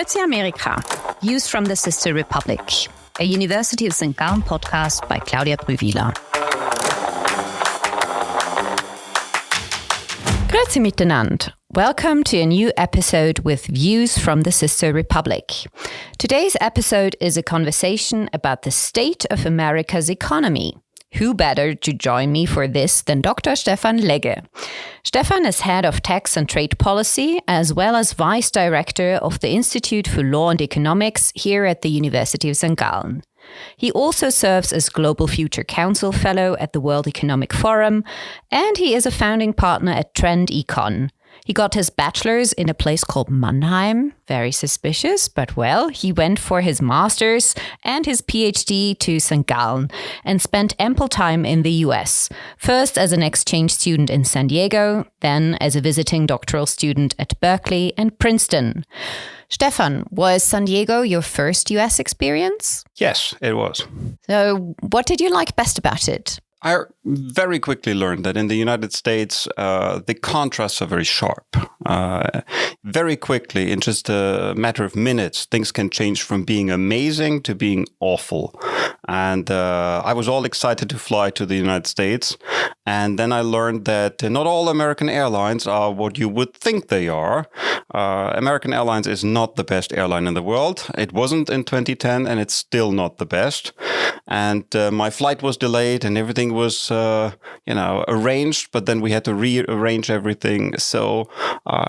Grüezi Amerika, Views from the Sister Republic, a University of St. Gallen podcast by Claudia Brühwiler. Grüezi miteinander. Welcome to a new episode with Views from the Sister Republic. Today's episode is a conversation about the state of America's economy. Who better to join me for this than Dr. Stefan Legge? Stefan is head of tax and trade policy, as well as vice director of the Institute for Law and Economics here at the University of St. Gallen. He also serves as Global Future Council Fellow at the World Economic Forum, and he is a founding partner at Trend Econ. He got his bachelor's in a place called Mannheim. Very suspicious, but well, he went for his master's and his PhD to St. Gallen and spent ample time in the US. First as an exchange student in San Diego, then as a visiting doctoral student at Berkeley and Princeton. Stefan, was San Diego your first US experience? Yes, it was. So what did you like best about it? I very quickly learned that in the United States, the contrasts are very sharp. Very quickly, in just a matter of minutes, things can change from being amazing to being awful. And I was all excited to fly to the United States. And then I learned that not all American airlines are what you would think they are. American Airlines is not the best airline in the world. It wasn't in 2010, and it's still not the best. And my flight was delayed and everything was, arranged, but then we had to rearrange everything. So,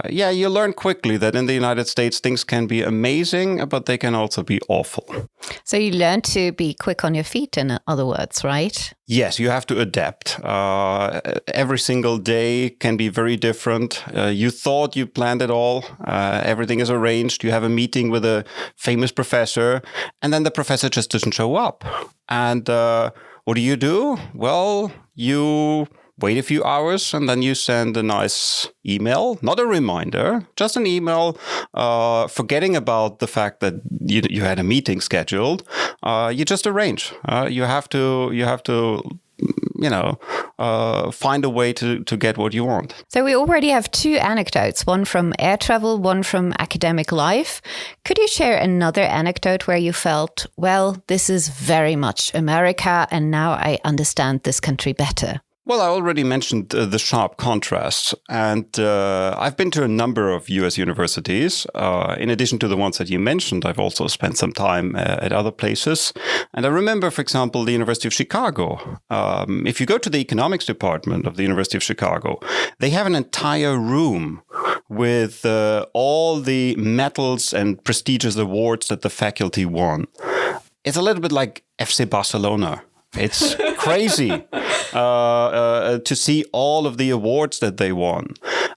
you learn quickly that in the United States, things can be amazing, but they can also be awful. So you learned to be quick on your feet, in other words, right? Yes, you have to adapt. Every single day can be very different. You thought you planned it all. Everything is arranged. You have a meeting with a famous professor, and then the professor just doesn't show up. And what do? Well, you wait a few hours and then you send a nice email, not a reminder, just an email, forgetting about the fact that you had a meeting scheduled. You just arrange. You have to find a way to get what you want. So we already have two anecdotes, one from air travel, one from academic life. Could you share another anecdote where you felt, well, this is very much America, and now I understand this country better? Well, I already mentioned the sharp contrasts, and I've been to a number of U.S. universities. In addition to the ones that you mentioned, I've also spent some time at other places. And I remember, for example, the University of Chicago. If you go to the economics department of the University of Chicago, they have an entire room with all the medals and prestigious awards that the faculty won. It's a little bit like FC Barcelona. It's crazy to see all of the awards that they won.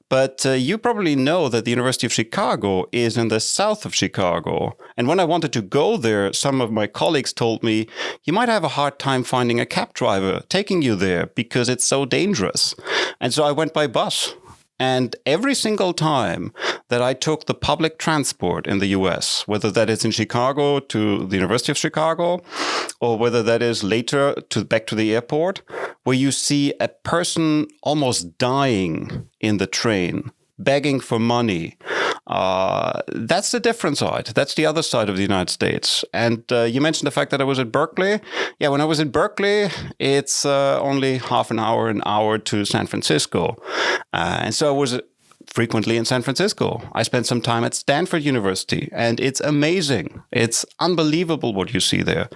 But you probably know that the University of Chicago is in the south of Chicago. And when I wanted to go there, some of my colleagues told me, you might have a hard time finding a cab driver taking you there because it's so dangerous. And so I went by bus. And every single time that I took the public transport in the US, whether that is in Chicago to the University of Chicago, or whether that is later back to the airport, where you see a person almost dying in the train, begging for money, that's the different side. That's the other side of the United States. And you mentioned the fact that I was at Berkeley. Yeah, when I was in Berkeley, it's only half an hour to San Francisco. And so I was frequently in San Francisco. I spent some time at Stanford University, and it's amazing. It's unbelievable what you see there.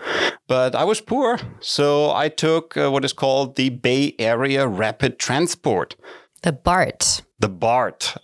But I was poor, so I took what is called the Bay Area Rapid Transport. The BART. The BART.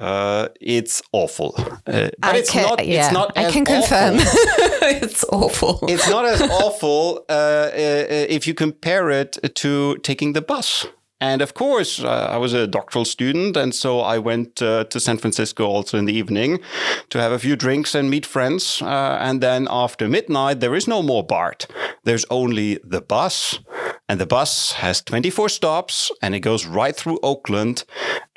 It's awful. But it's not I can confirm. It's awful. It's not as awful if you compare it to taking the bus. And of course, I was a doctoral student, and so I went to San Francisco also in the evening to have a few drinks and meet friends. And then after midnight, there is no more BART. There's only the bus. And the bus has 24 stops and it goes right through Oakland,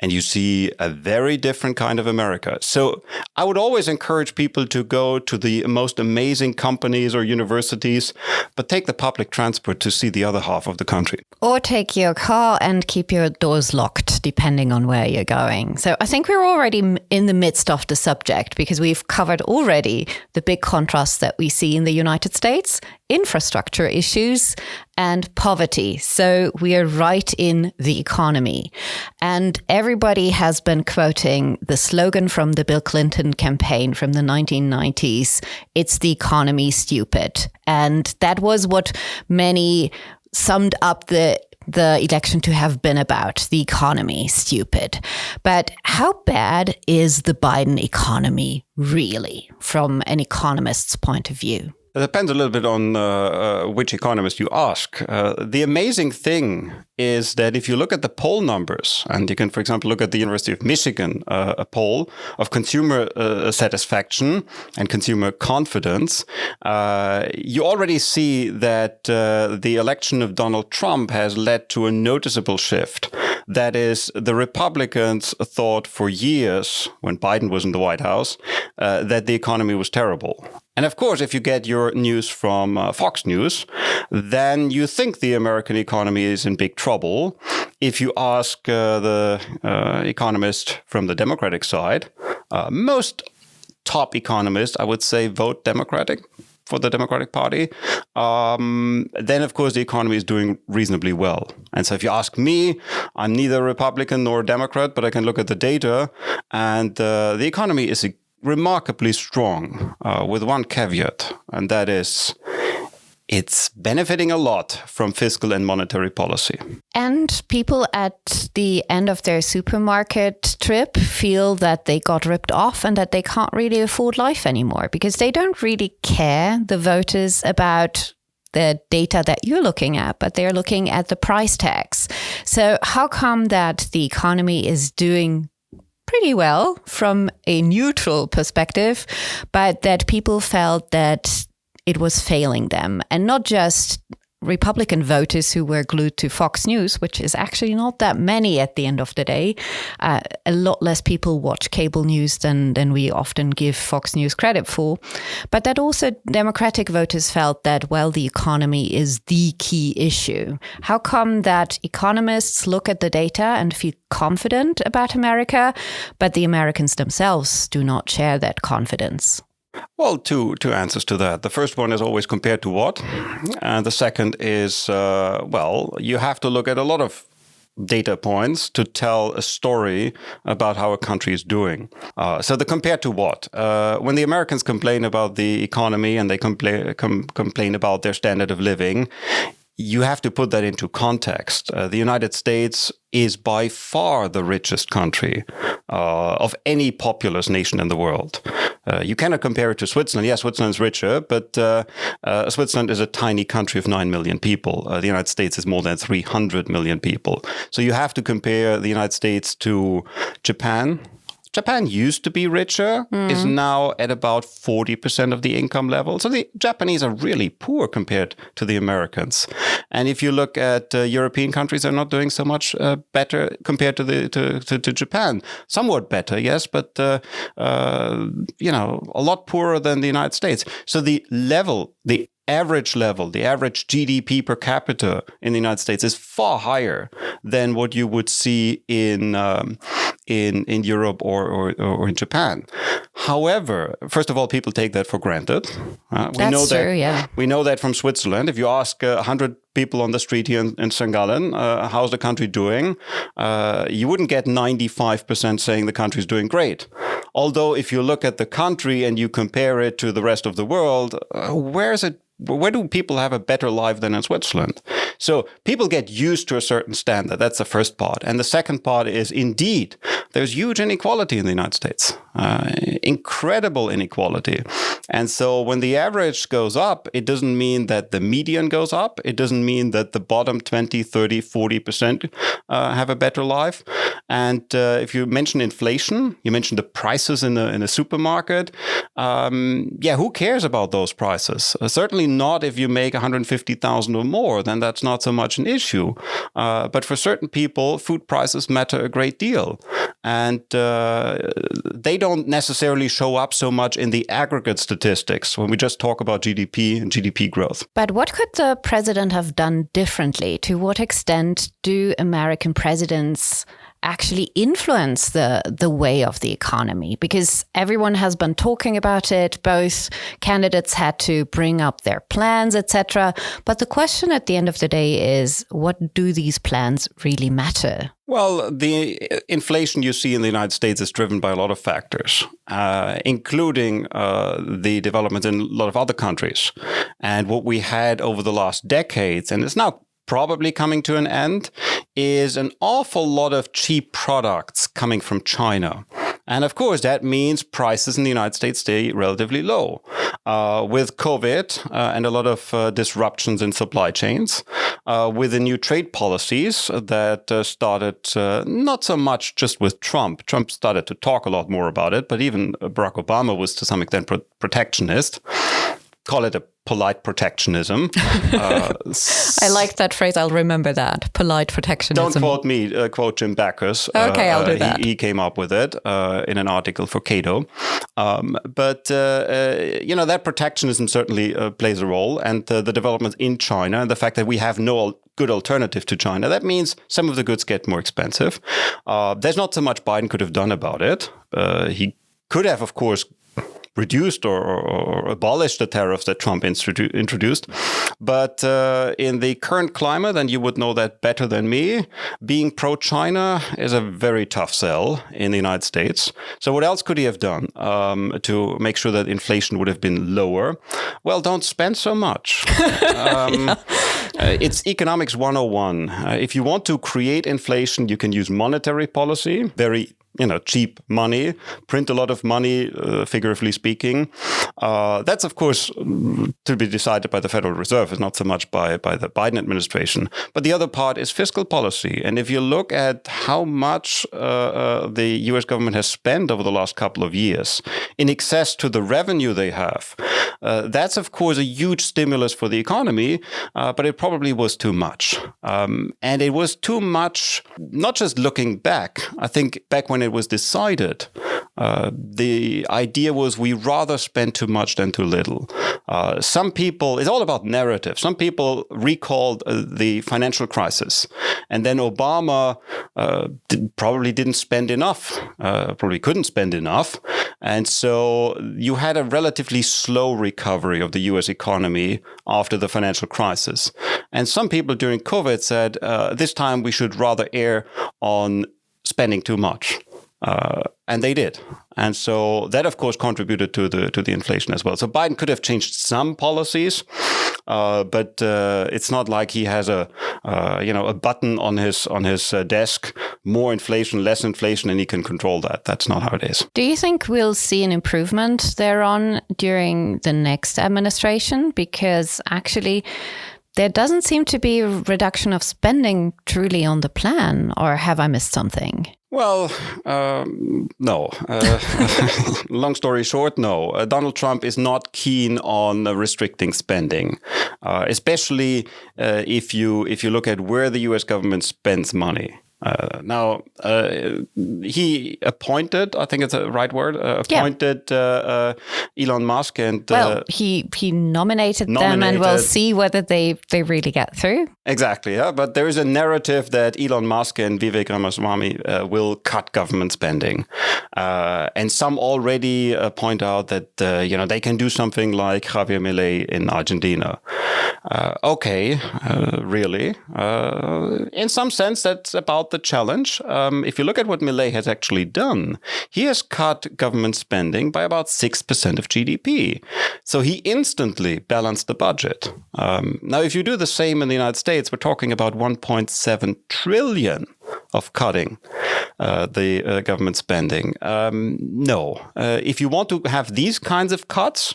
and you see a very different kind of America. So I would always encourage people to go to the most amazing companies or universities, but take the public transport to see the other half of the country. Or take your car and keep your doors locked, depending on where you're going. So I think we're already in the midst of the subject, because we've covered already the big contrasts that we see in the United States, infrastructure issues, and poverty. So we are right in the economy. And everybody has been quoting the slogan from the Bill Clinton campaign from the 1990s, "It's the economy, stupid." And that was what many summed up the election to have been about, the economy, stupid. But how bad is the Biden economy really, from an economist's point of view? It depends a little bit on which economist you ask. The amazing thing is that if you look at the poll numbers, and you can, for example, look at the University of Michigan, a poll of consumer satisfaction and consumer confidence, you already see that the election of Donald Trump has led to a noticeable shift. That is, the Republicans thought for years, when Biden was in the White House, that the economy was terrible. And of course, if you get your news from Fox News, then you think the American economy is in big trouble. If you ask the economist from the Democratic side, most top economists, I would say, vote Democratic for the Democratic Party, then of course the economy is doing reasonably well. And so if you ask me, I'm neither Republican nor Democrat, but I can look at the data, and the economy is remarkably strong, with one caveat, and that is it's benefiting a lot from fiscal and monetary policy. And people at the end of their supermarket trip feel that they got ripped off and that they can't really afford life anymore, because they don't really care, the voters, about the data that you're looking at, but they're looking at the price tags. So how come that the economy is doing pretty well from a neutral perspective, but that people felt that it was failing them? And not just Republican voters who were glued to Fox News, which is actually not that many at the end of the day. A lot less people watch cable news than we often give Fox News credit for. But that also Democratic voters felt that, well, the economy is the key issue. How come that economists look at the data and feel confident about America, but the Americans themselves do not share that confidence? Well, two answers to that. The first one is always compared to what? And the second is, you have to look at a lot of data points to tell a story about how a country is doing. So the compared to what? When the Americans complain about the economy and they complain about their standard of living, you have to put that into context. The United States is by far the richest country of any populous nation in the world. You cannot compare it to Switzerland. Yes, Switzerland is richer, but Switzerland is a tiny country of 9 million people. The United States is more than 300 million people. So you have to compare the United States to Japan. Japan used to be richer, is now at about 40% of the income level. So the Japanese are really poor compared to the Americans. And if you look at European countries, they're not doing so much better compared to Japan. Somewhat better, yes, but a lot poorer than the United States. So the average GDP per capita in the United States is far higher than what you would see in Europe or in Japan. However, first of all, people take that for granted. That's true, yeah. We know that from Switzerland. If you ask 100 people on the street here in St. Gallen, how's the country doing? You wouldn't get 95% saying the country's doing great. Although if you look at the country and you compare it to the rest of the world, where do people have a better life than in Switzerland? So people get used to a certain standard. That's the first part. And the second part is, indeed, there's huge inequality in the United States, incredible inequality. And so when the average goes up, it doesn't mean that the median goes up. It doesn't mean that the bottom 20, 30, 40% have a better life. And if you mention inflation, you mentioned the prices in a supermarket. Who cares about those prices? Certainly not if you make 150,000 or more, then that's not so much an issue. But for certain people, food prices matter a great deal. And they don't necessarily show up so much in the aggregate statistics when we just talk about GDP and GDP growth. But what could the president have done differently? To what extent do American presidents actually influence the way of the economy? Because everyone has been talking about it. Both candidates had to bring up their plans, etc. But the question at the end of the day is, what do these plans really matter? Well, the inflation you see in the United States is driven by a lot of factors, including the developments in a lot of other countries. And what we had over the last decades, and it's now probably coming to an end, is an awful lot of cheap products coming from China. And of course, that means prices in the United States stay relatively low. With COVID and a lot of disruptions in supply chains, with the new trade policies that started not so much just with Trump. Trump started to talk a lot more about it, but even Barack Obama was to some extent protectionist. Call it a polite protectionism. I like that phrase. I'll remember that. Polite protectionism. Don't quote me. Quote Jim Backus. Okay, I'll do that. He came up with it in an article for Cato. But that protectionism certainly plays a role. And the developments in China and the fact that we have no good alternative to China, that means some of the goods get more expensive. There's not so much Biden could have done about it. He could have, of course, reduced or abolished the tariffs that Trump introduced. But in the current climate, and you would know that better than me, being pro-China is a very tough sell in the United States. So what else could he have done to make sure that inflation would have been lower? Well, don't spend so much. It's economics 101. If you want to create inflation, you can use monetary policy, very cheap money, print a lot of money, figuratively speaking. That's, of course, to be decided by the Federal Reserve. It's not so much by the Biden administration. But the other part is fiscal policy. And if you look at how much the U.S. government has spent over the last couple of years in excess to the revenue they have, that's, of course, a huge stimulus for the economy, but it probably was too much. And it was too much, not just looking back. I think back when it was decided, the idea was we rather spend too much than too little. Some people, it's all about narrative. Some people recalled the financial crisis, and then Obama probably didn't spend enough, probably couldn't spend enough. And so you had a relatively slow recovery of the US economy after the financial crisis. And some people during COVID said, this time we should rather err on spending too much. And they did. And so that, of course, contributed to the inflation as well. So Biden could have changed some policies, but it's not like he has a button on his desk, more inflation, less inflation, and he can control that. That's not how it is. Do you think we'll see an improvement thereon during the next administration? Because actually, there doesn't seem to be a reduction of spending truly on the plan, or have I missed something? Well, no. Long story short, no. Donald Trump is not keen on restricting spending, especially if you look at where the U.S. government spends money. He appointed, I think it's the right word, Elon Musk. And he nominated them, and we'll see whether they really get through. Exactly, yeah. But there is a narrative that Elon Musk and Vivek Ramaswamy will cut government spending. And some already point out that, they can do something like Javier Milei in Argentina. Really? In some sense, that's about about the challenge. If you look at what Milei has actually done, he has cut government spending by about 6% of GDP. So he instantly balanced the budget. Now, if you do the same in the United States, we're talking about 1.7 trillion of cutting the government spending. No. If you want to have these kinds of cuts,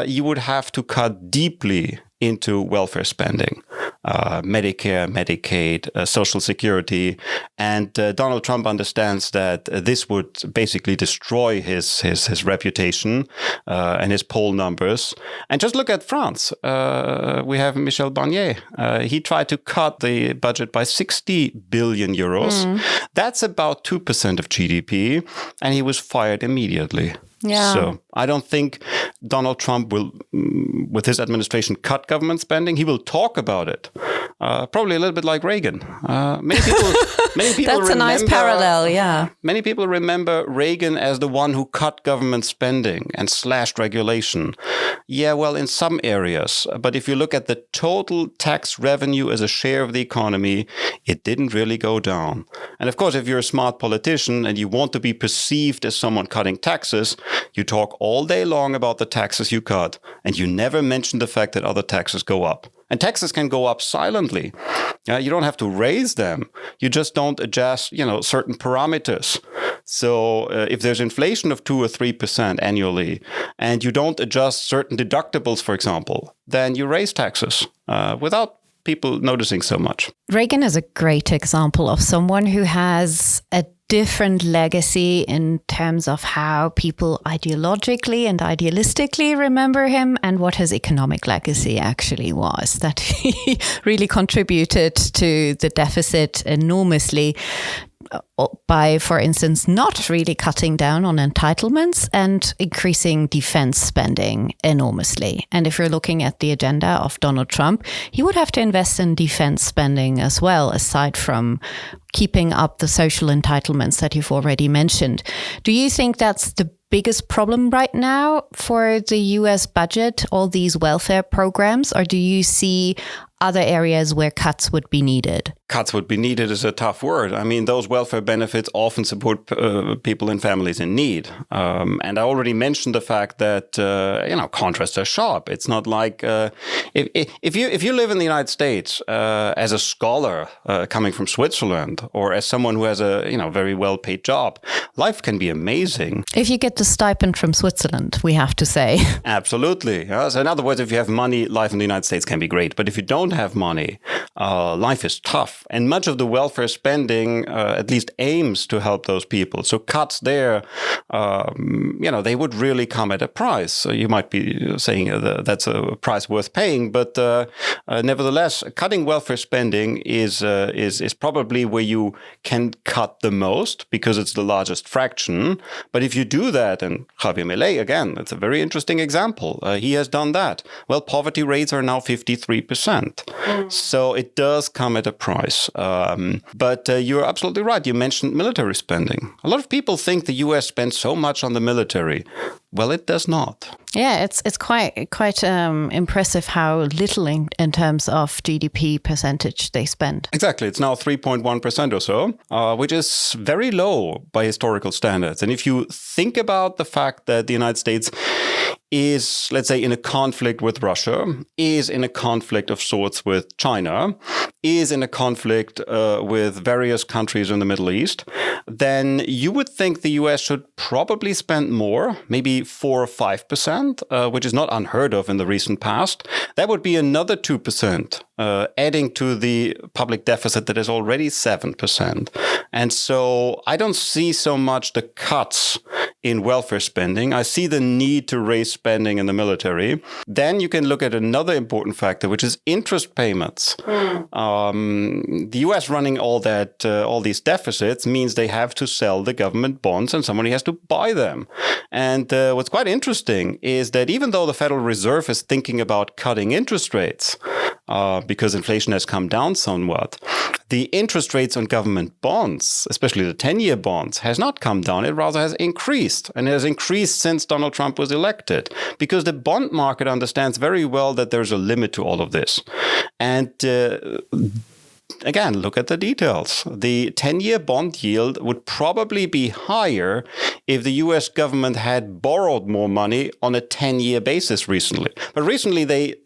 you would have to cut deeply into welfare spending, Medicare, Medicaid, Social Security. And Donald Trump understands that this would basically destroy his reputation and his poll numbers. And just look at France. We have Michel Barnier. He tried to cut the budget by 60 billion euros. That's about 2% of GDP. And he was fired immediately. Yeah. So I don't think Donald Trump will, with his administration, cut government spending. He will talk about it. Probably a little bit like Reagan. Many people That's a nice parallel, yeah. Many people remember Reagan as the one who cut government spending and slashed regulation. Yeah, well, in some areas. But if you look at the total tax revenue as a share of the economy, it didn't really go down. And of course, if you're a smart politician and you want to be perceived as someone cutting taxes, you talk all day long about the taxes you cut, and you never mention the fact that other taxes go up. And taxes can go up silently. You don't have to raise them. You just don't adjust, certain parameters. So if there's inflation of 2 or 3% annually, and you don't adjust certain deductibles, for example, then you raise taxes without people noticing so much. Reagan is a great example of someone who has a different legacy in terms of how people ideologically and idealistically remember him and what his economic legacy actually was, that he really contributed to the deficit enormously by, for instance, not really cutting down on entitlements and increasing defense spending enormously. And if you're looking at the agenda of Donald Trump, he would have to invest in defense spending as well, aside from keeping up the social entitlements that you've already mentioned. Do you think that's the biggest problem right now for the US budget, all these welfare programs, or do you see other areas where cuts would be needed? Cuts would be needed is a tough word. I mean, those welfare benefits often support people and families in need. And I already mentioned the fact that, contrasts are sharp. It's not like if you live in the United States as a scholar coming from Switzerland or as someone who has a very well-paid job, life can be amazing. If you get the stipend from Switzerland, we have to say. Absolutely. So in other words, if you have money, life in the United States can be great. But if you don't have money, life is tough. And much of the welfare spending at least aims to help those people. So cuts there, they would really come at a price. So you might be saying that's a price worth paying. But nevertheless, cutting welfare spending is probably where you can cut the most because it's the largest fraction. But if you do that, and Javier Milei, again, it's a very interesting example. He has done that. Well, poverty rates are now 53%. So it does come at a price. But you're absolutely right. You mentioned military spending. A lot of people think the US spends so much on the military. Well, it does not. Yeah, it's quite impressive how little in terms of GDP percentage they spend. Exactly. It's now 3.1% or so, which is very low by historical standards. And if you think about the fact that the United States is, let's say, in a conflict with Russia, is in a conflict of sorts with China, is in a conflict with various countries in the Middle East, then you would think the US should probably spend more, maybe 4 or 5%, which is not unheard of in the recent past. That would be another 2%, adding to the public deficit that is already 7%. And so I don't see so much the cuts in welfare spending. I see the need to raise spending in the military. Then you can look at another important factor, which is interest payments. The US running all these deficits means they have to sell the government bonds and somebody has to buy them. And what's quite interesting is that even though the Federal Reserve is thinking about cutting interest rates because inflation has come down somewhat, the interest rates on government bonds, especially the 10-year bonds, has not come down. It rather has increased. And it has increased since Donald Trump was elected because the bond market understands very well that there's a limit to all of this. And again, look at the details. The 10-year bond yield would probably be higher if the US government had borrowed more money on a 10-year basis recently. But recently they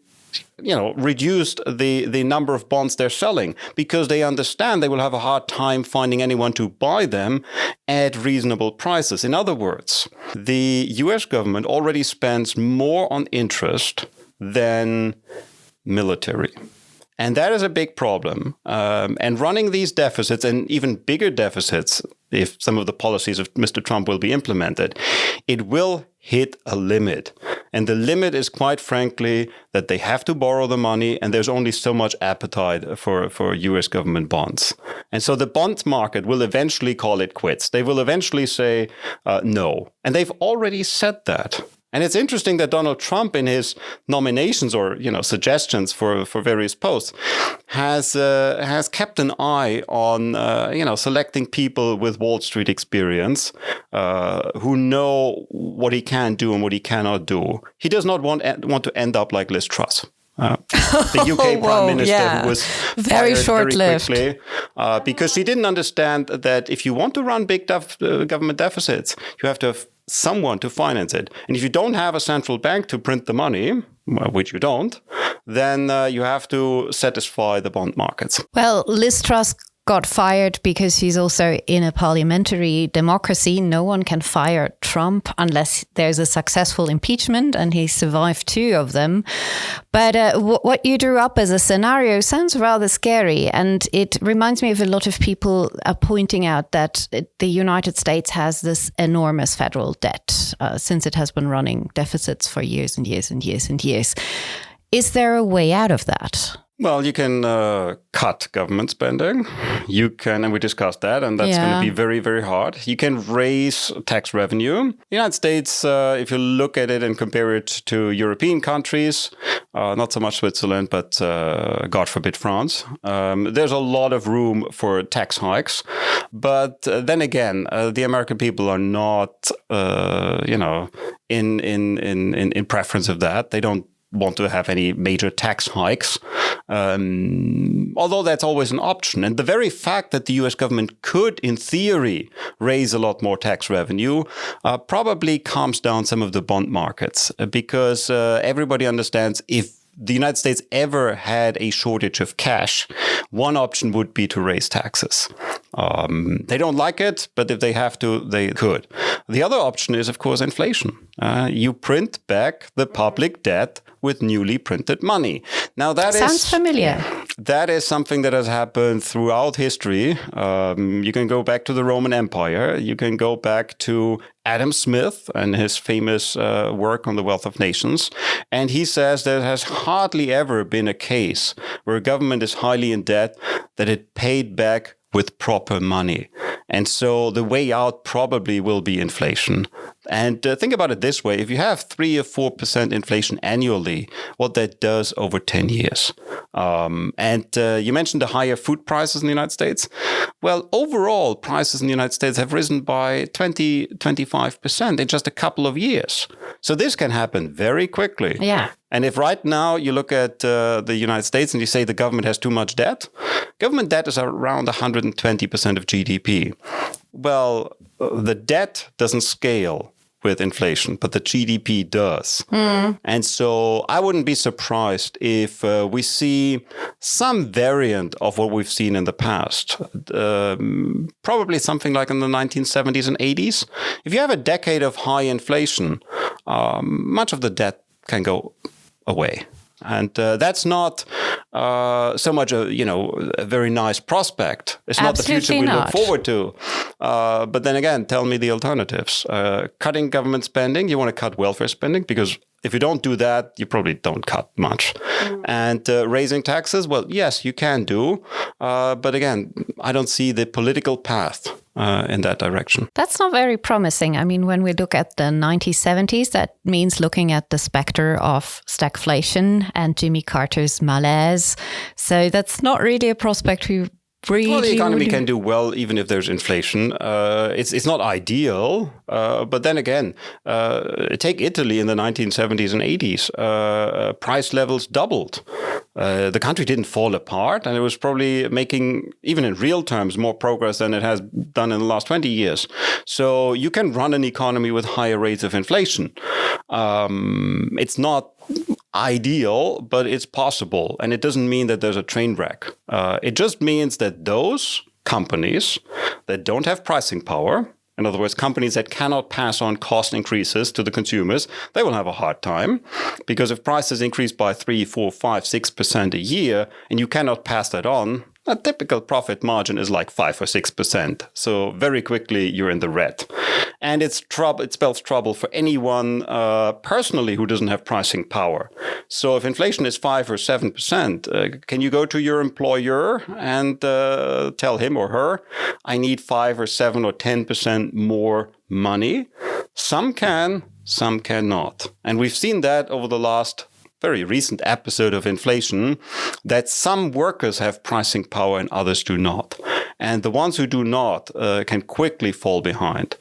reduced the number of bonds they're selling because they understand they will have a hard time finding anyone to buy them at reasonable prices. In other words, the US government already spends more on interest than military. And that is a big problem. And running these deficits and even bigger deficits, if some of the policies of Mr. Trump will be implemented, it will hit a limit. And the limit is, quite frankly, that they have to borrow the money and there's only so much appetite for US government bonds. And so the bond market will eventually call it quits. They will eventually say no. And they've already said that. And it's interesting that Donald Trump, in his nominations or suggestions for various posts, has kept an eye on selecting people with Wall Street experience who know what he can do and what he cannot do. He does not want to end up like Liz Truss. The UK Prime Minister, who was very short-lived, very quickly, because she didn't understand that if you want to run big government deficits, you have to have someone to finance it. And if you don't have a central bank to print the money, which you don't, then you have to satisfy the bond markets. Well, Liz Truss got fired because she's also in a parliamentary democracy. No one can fire Trump unless there's a successful impeachment, and he survived 2 of them. But what you drew up as a scenario sounds rather scary, and it reminds me of a lot of people pointing out that the United States has this enormous federal debt since it has been running deficits for years and years and years and years. Is there a way out of that? Well, you can cut government spending. You can, and we discussed that, and that's going to be very, very hard. You can raise tax revenue. The United States, if you look at it and compare it to European countries, not so much Switzerland, but God forbid France, there's a lot of room for tax hikes. But then again, the American people are not, in preference of that. They don't want to have any major tax hikes, although that's always an option. And the very fact that the US government could, in theory, raise a lot more tax revenue probably calms down some of the bond markets, because everybody understands if the United States ever had a shortage of cash, one option would be to raise taxes. They don't like it, but if they have to, they could. The other option is, of course, inflation. You print back the public debt with newly printed money. Now that sounds familiar. That is something that has happened throughout history. You can go back to the Roman Empire. You can go back to Adam Smith and his famous work on the Wealth of Nations. And he says there has hardly ever been a case where a government is highly in debt that it paid back with proper money. And so the way out probably will be inflation. And think about it this way. If you have 3 or 4% inflation annually, what that does over 10 years. And you mentioned the higher food prices in the United States. Well, overall, prices in the United States have risen by 25% in just a couple of years. So this can happen very quickly. Yeah. And if right now you look at the United States and you say the government has too much debt, government debt is around 120% of GDP. Well, the debt doesn't scale with inflation, but the GDP does. And so I wouldn't be surprised if we see some variant of what we've seen in the past, probably something like in the 1970s and 80s. If you have a decade of high inflation, much of the debt can go away. And that's not so much a very nice prospect. It's not the future we look forward to. But then again, tell me the alternatives. Cutting government spending, you want to cut welfare spending, because if you don't do that, you probably don't cut much. And raising taxes, well, yes, you can do. But again, I don't see the political path in that direction. That's not very promising. I mean, when we look at the 1970s, that means looking at the specter of stagflation and Jimmy Carter's malaise. So that's not really a prospect we really? Well, the economy can do well even if there's inflation. It's not ideal, but then again, take Italy in the 1970s and 80s. Price levels doubled. The country didn't fall apart, and it was probably making, even in real terms, more progress than it has done in the last 20 years. So you can run an economy with higher rates of inflation. It's not ideal, but it's possible. And it doesn't mean that there's a train wreck. It just means that those companies that don't have pricing power, in other words, companies that cannot pass on cost increases to the consumers, they will have a hard time. Because if prices increase by 3, 4, 5, 6% a year, and you cannot pass that on, a typical profit margin is like 5 or 6%. So very quickly you're in the red. And it spells trouble for anyone personally who doesn't have pricing power. So if inflation is 5 or 7%, can you go to your employer and tell him or her, I need 5 or 7 or 10% more money? Some can, some cannot. And we've seen that over the last very recent episode of inflation, that some workers have pricing power and others do not. And the ones who do not can quickly fall behind.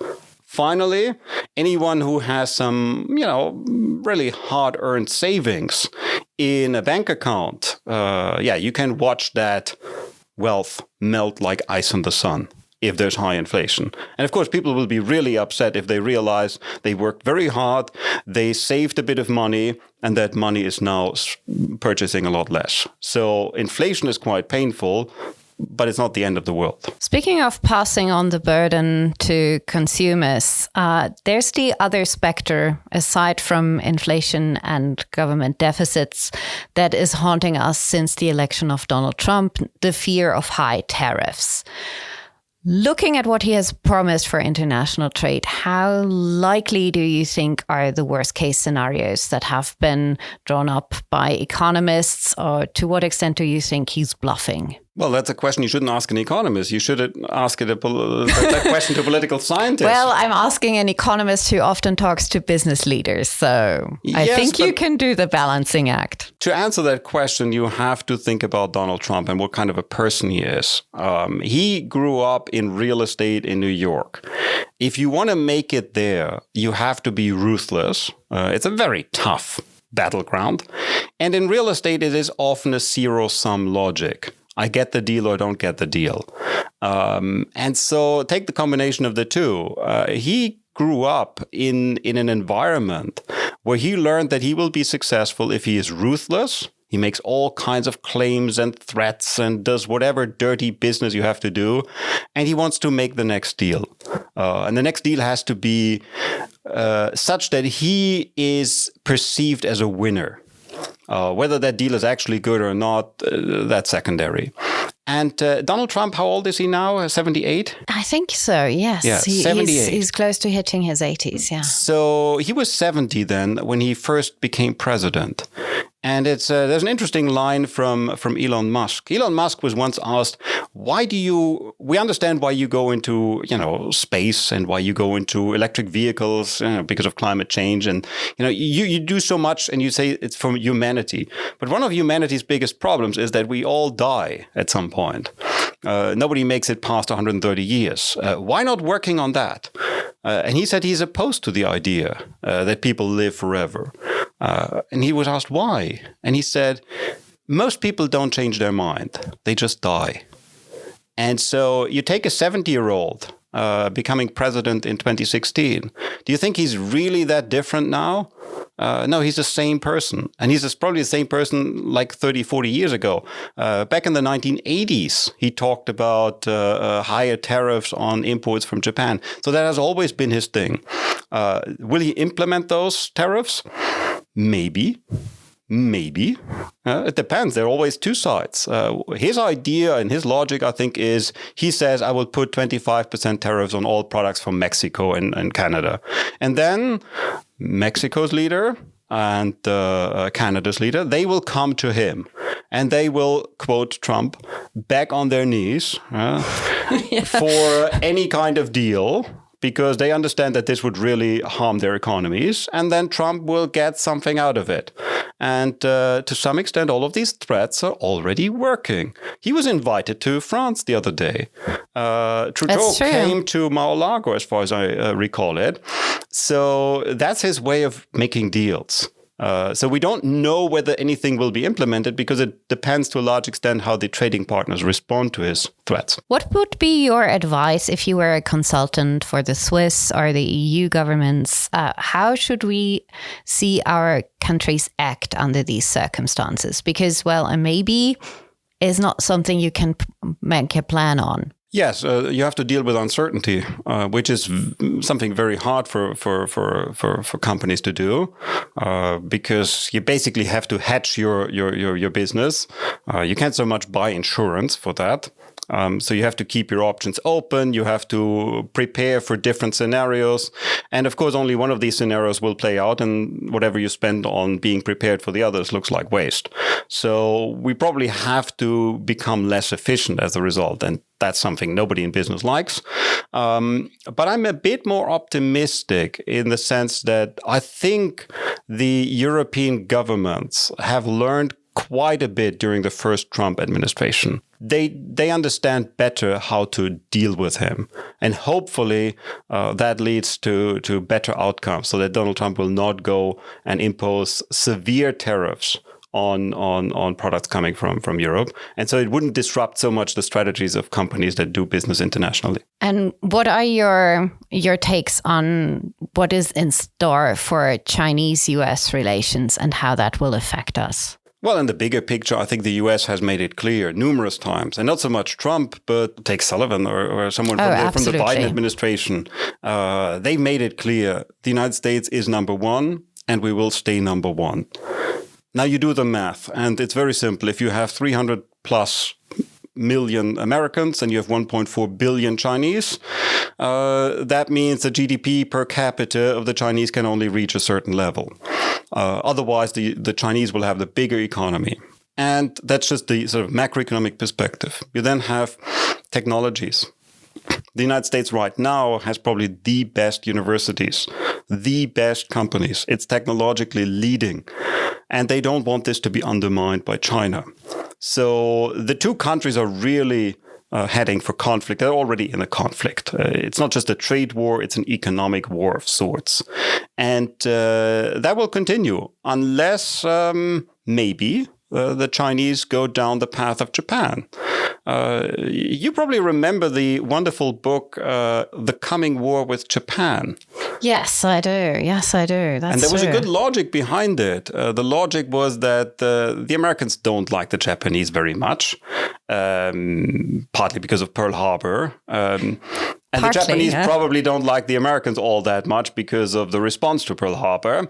Finally, anyone who has some, really hard-earned savings in a bank account, you can watch that wealth melt like ice in the sun if there's high inflation. And of course, people will be really upset if they realize they worked very hard, they saved a bit of money, and that money is now purchasing a lot less. So inflation is quite painful, but it's not the end of the world. Speaking of passing on the burden to consumers, there's the other specter, aside from inflation and government deficits, that is haunting us since the election of Donald Trump, the fear of high tariffs. Looking at what he has promised for international trade, how likely do you think are the worst case scenarios that have been drawn up by economists, or to what extent do you think he's bluffing? Well, that's a question you shouldn't ask an economist. You should ask that question to political scientists. Well, I'm asking an economist who often talks to business leaders, so I think you can do the balancing act. To answer that question, you have to think about Donald Trump and what kind of a person he is. He grew up in real estate in New York. If you want to make it there, you have to be ruthless. It's a very tough battleground. And in real estate, it is often a zero-sum logic. I get the deal or don't get the deal. And so take the combination of the two. He grew up in an environment where he learned that he will be successful if he is ruthless. He makes all kinds of claims and threats and does whatever dirty business you have to do. And he wants to make the next deal. And the next deal has to be such that he is perceived as a winner. Whether that deal is actually good or not, that's secondary. And Donald Trump, how old is he now? 78? I think so, yes. Yeah, 78. He's close to hitting his 80s, yeah. So he was 70 then when he first became president. And there's an interesting line from Elon Musk. Elon Musk was once asked, we understand why you go into, space and why you go into electric vehicles because of climate change. And, you do so much and you say it's for humanity. But one of humanity's biggest problems is that we all die at some point. Nobody makes it past 130 years. Why not working on that? And he said he's opposed to the idea that people live forever. And he was asked why. And he said, most people don't change their mind. They just die. And so you take a 70-year-old becoming president in 2016. Do you think he's really that different now? No, he's the same person. And he's probably the same person like 30, 40 years ago. Back in the 1980s, he talked about higher tariffs on imports from Japan. So that has always been his thing. Will he implement those tariffs? Maybe. It depends. There are always two sides. His idea and his logic, I think, is he says, I will put 25% tariffs on all products from Mexico and Canada. And then Mexico's leader and Canada's leader, they will come to him and they will, quote Trump, beg on their knees for any kind of deal. because they understand that this would really harm their economies, and then Trump will get something out of it. And to some extent, all of these threats are already working. He was invited to France the other day. Trudeau came to Mar-a-Lago, as far as I recall it. So that's his way of making deals. So we don't know whether anything will be implemented because it depends to a large extent how the trading partners respond to his threats. What would be your advice if you were a consultant for the Swiss or the EU governments? How should we see our countries act under these circumstances? Because, well, maybe is not something you can make a plan on. Yes, you have to deal with uncertainty, which is something very hard for companies to do, because you basically have to hedge your business. You can't so much buy insurance for that. So you have to keep your options open. You have to prepare for different scenarios. And of course, only one of these scenarios will play out, and whatever you spend on being prepared for the others looks like waste. So we probably have to become less efficient as a result. And that's something nobody in business likes. But I'm a bit more optimistic in the sense that I think the European governments have learned quite a bit during the first Trump administration. They understand better how to deal with him. And hopefully that leads to better outcomes so that Donald Trump will not go and impose severe tariffs on products coming from Europe. And so it wouldn't disrupt so much the strategies of companies that do business internationally. And what are your takes on what is in store for Chinese-US relations and how that will affect us? Well, in the bigger picture, I think the U.S. has made it clear numerous times, and not so much Trump, but take Sullivan or someone from the Biden administration. They made it clear the United States is number one, and we will stay number one. Now you do the math, and it's very simple. If you have 300 plus million Americans and you have 1.4 billion Chinese, that means the GDP per capita of the Chinese can only reach a certain level. Otherwise, the Chinese will have the bigger economy. And that's just the sort of macroeconomic perspective. You then have technologies. The United States right now has probably the best universities, the best companies. It's technologically leading. And they don't want this to be undermined by China. So the two countries are really heading for conflict. They're already in a conflict. It's not just a trade war, it's an economic war of sorts. And that will continue unless maybe the Chinese go down the path of Japan. You probably remember the wonderful book, The Coming War with Japan. Yes, I do. That's and there was a good logic behind it. The logic was that the Americans don't like the Japanese very much, partly because of Pearl Harbor. And the Japanese probably don't like the Americans all that much because of the response to Pearl Harbor.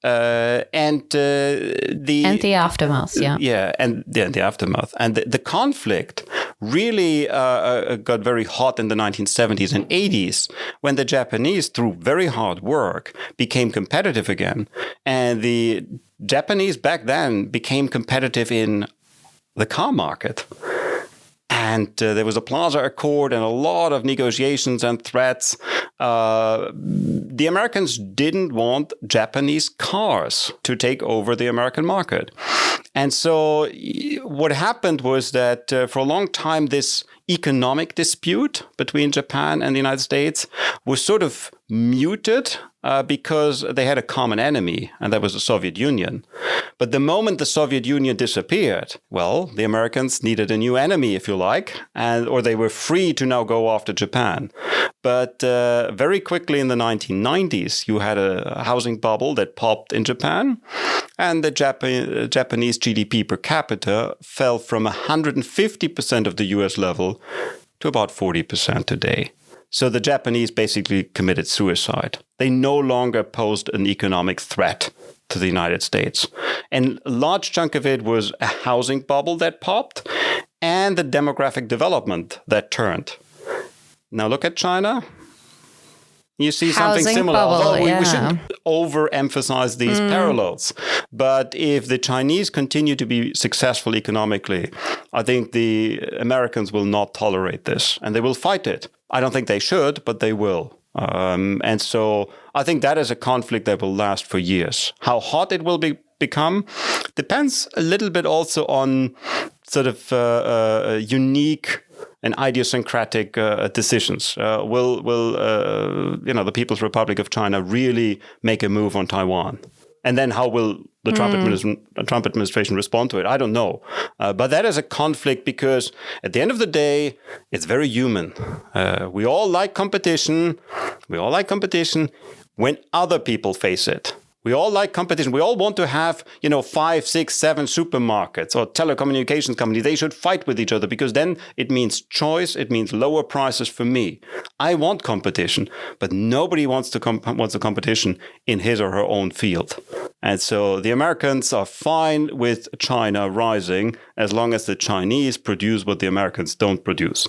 And the aftermath, yeah. Yeah, and the aftermath. And the conflict really got very hot in the 1970s and 80s when the Japanese, through very hard work, became competitive again. And the Japanese back then became competitive in the car market. And there was a Plaza Accord and a lot of negotiations and threats. The Americans didn't want Japanese cars to take over the American market. And so what happened was that for a long time, this economic dispute between Japan and the United States was sort of muted because they had a common enemy, and that was the Soviet Union. But the moment the Soviet Union disappeared, well, the Americans needed a new enemy, if you like, or they were free to now go after Japan. But very quickly in the 1990s, you had a housing bubble that popped in Japan, and the Japanese GDP per capita fell from 150% of the US level to about 40% today. So the Japanese basically committed suicide. They no longer posed an economic threat to the United States. And a large chunk of it was a housing bubble that popped and the demographic development that turned. Now look at China. You see something similar. Although we shouldn't overemphasize these parallels. But if the Chinese continue to be successful economically, I think the Americans will not tolerate this and they will fight it. I don't think they should, but they will. And so I think that is a conflict that will last for years. How hot it will become depends a little bit also on sort of unique and idiosyncratic decisions. Will the People's Republic of China really make a move on Taiwan? And then how will the Trump administration respond to it? I don't know. But that is a conflict because at the end of the day, it's very human. We all like competition. We all like competition when other people face it. We all like competition. We all want to have, 5, 6, 7 supermarkets or telecommunications companies. They should fight with each other because then it means choice. It means lower prices for me. I want competition, but nobody wants the competition in his or her own field. And so the Americans are fine with China rising as long as the Chinese produce what the Americans don't produce.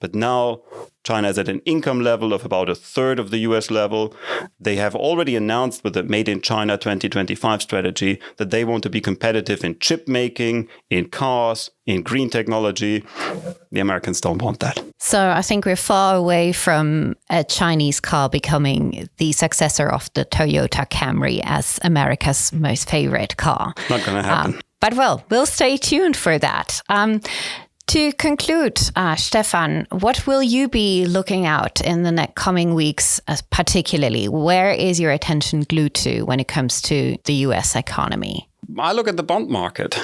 But now China is at an income level of about a third of the US level. They have already announced with the Made in China 2025 strategy that they want to be competitive in chip making, in cars, in green technology. The Americans don't want that. So I think we're far away from a Chinese car becoming the successor of the Toyota Camry as America's most favorite car. Not going to happen. But we'll stay tuned for that. To conclude, Stefan, what will you be looking out in the next coming weeks, particularly? Where is your attention glued to when it comes to the US economy? I look at the bond market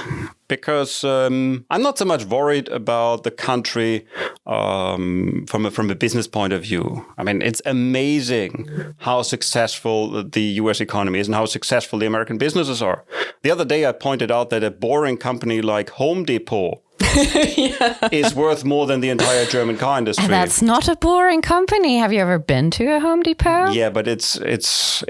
because I'm not so much worried about the country from a business point of view. I mean, it's amazing how successful the US economy is and how successful the American businesses are. The other day, I pointed out that a boring company like Home Depot is worth more than the entire German car industry. And that's not a boring company. Have you ever been to a Home Depot? Yeah, but it's it's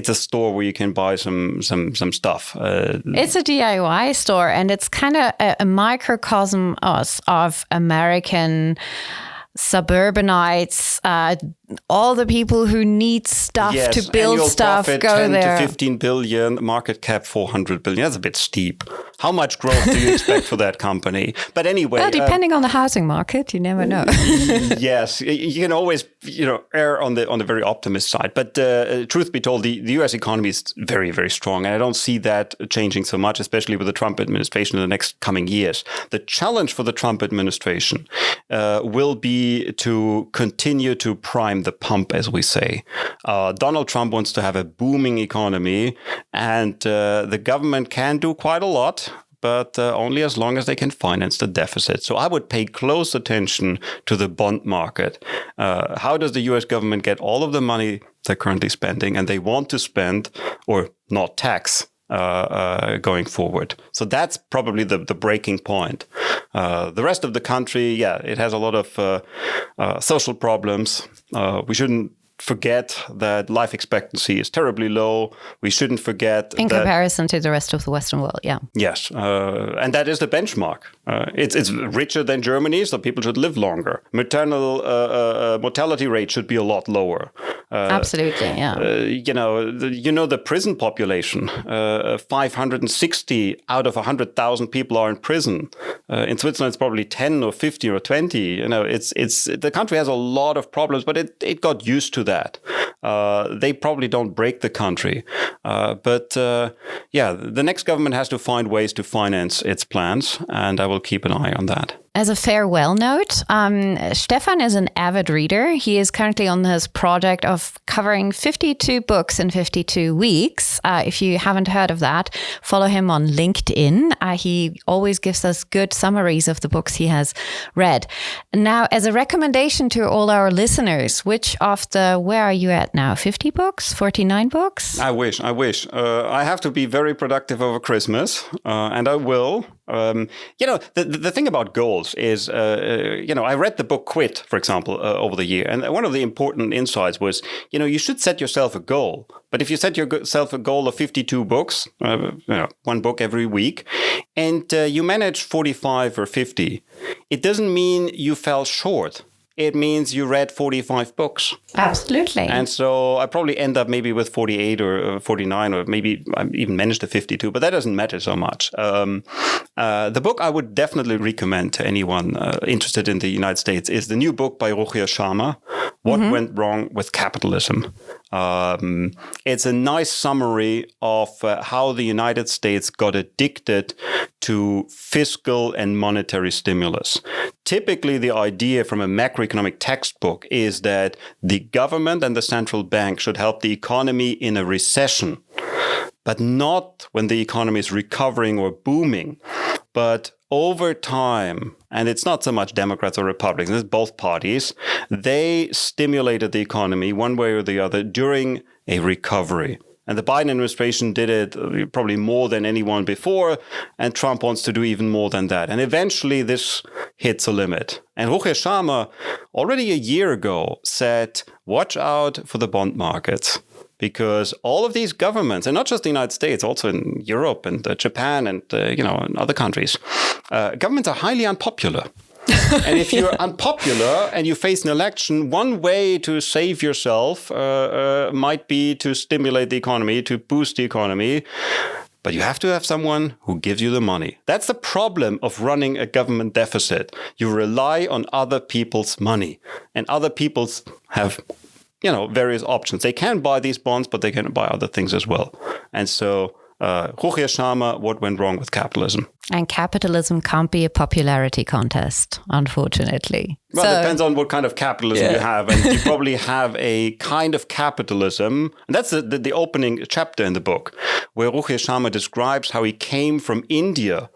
a store where you can buy some stuff. It's a DIY store, and it's kind of a microcosm of American suburbanites, all the people who need stuff to build stuff profit, go 10 there. to 15 billion, market cap 400 billion. That's a bit steep. How much growth do you expect for that company? But anyway, Well, depending on the housing market, you never know. Yes, you can always err on the very optimist side. But truth be told, the U.S. economy is very, very strong, and I don't see that changing so much, especially with the Trump administration in the next coming years. The challenge for the Trump administration will be to continue to prime the pump, as we say. Donald Trump wants to have a booming economy, and the government can do quite a lot, but only as long as they can finance the deficit. So I would pay close attention to the bond market. How does the US government get all of the money they're currently spending and they want to spend or not tax going forward? So that's probably the breaking point. The rest of the country, it has a lot of social problems. We shouldn't forget that life expectancy is terribly low. We shouldn't forget in comparison to the rest of the Western world, yeah. Yes, and that is the benchmark. It's richer than Germany, so people should live longer. Maternal mortality rate should be a lot lower. Absolutely, yeah. The prison population, 560 out of 100,000 people are in prison. In Switzerland, it's probably 10 or 50 or 20. It's the country has a lot of problems, but it got used to that. They probably don't break the country. But the next government has to find ways to finance its plans, and I will keep an eye on that. As a farewell note, Stefan is an avid reader. He is currently on his project of covering 52 books in 52 weeks. If you haven't heard of that, follow him on LinkedIn. He always gives us good summaries of the books he has read. Now, as a recommendation to all our listeners, which of where are you at now? 50 books? 49 books? I wish. I have to be very productive over Christmas, and I will. The thing about goals is, I read the book Quit, for example, over the year. And one of the important insights was, you should set yourself a goal. But if you set yourself a goal of 52 books, one book every week, and you manage 45 or 50, it doesn't mean you fell short. it means you read 45 books. Absolutely. And so I probably end up maybe with 48 or 49, or maybe I even managed to 52, but that doesn't matter so much. The book I would definitely recommend to anyone interested in the United States is the new book by Ruchir Sharma, What Went Wrong with Capitalism. It's a nice summary of how the United States got addicted to fiscal and monetary stimulus. Typically, the idea from a macroeconomic textbook is that the government and the central bank should help the economy in a recession, but not when the economy is recovering or booming. But over time, and it's not so much Democrats or Republicans, it's both parties, they stimulated the economy one way or the other during a recovery. And the Biden administration did it probably more than anyone before, and Trump wants to do even more than that. And eventually this hits a limit. And Ruchir Sharma already a year ago said, watch out for the bond markets. Because all of these governments, and not just the United States, also in Europe and Japan and in other countries, governments are highly unpopular. And if you're unpopular and you face an election, one way to save yourself might be to stimulate the economy, to boost the economy. But you have to have someone who gives you the money. That's the problem of running a government deficit. You rely on other people's money, and other people's have various options. They can buy these bonds, but they can buy other things as well. And so Ruchir Sharma, What Went Wrong with Capitalism. And capitalism can't be a popularity contest, unfortunately. Well, it depends on what kind of capitalism you have. And you probably have a kind of capitalism. And that's the opening chapter in the book, where Ruchir Sharma describes how he came from India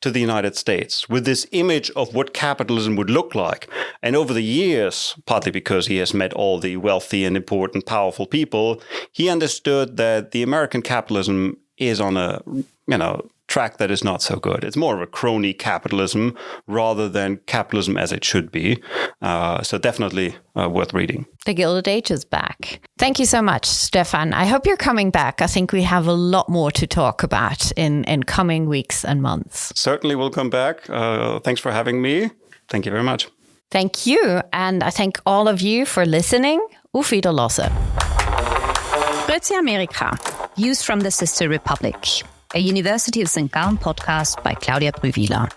to the United States with this image of what capitalism would look like. And over the years, partly because he has met all the wealthy and important, powerful people, he understood that the American capitalism is on a, track that is not so good. It's more of a crony capitalism rather than capitalism as it should be. So definitely worth reading. The Gilded Age is back. Thank you so much, Stefan. I hope you're coming back. I think we have a lot more to talk about in coming weeks and months. Certainly will come back. Thanks for having me. Thank you very much. Thank you. And I thank all of you for listening. Auf Wiedersehen. Grüezi Amerika. Views from the Sister Republic, a University of St. Gallen podcast by Claudia Brühwiler.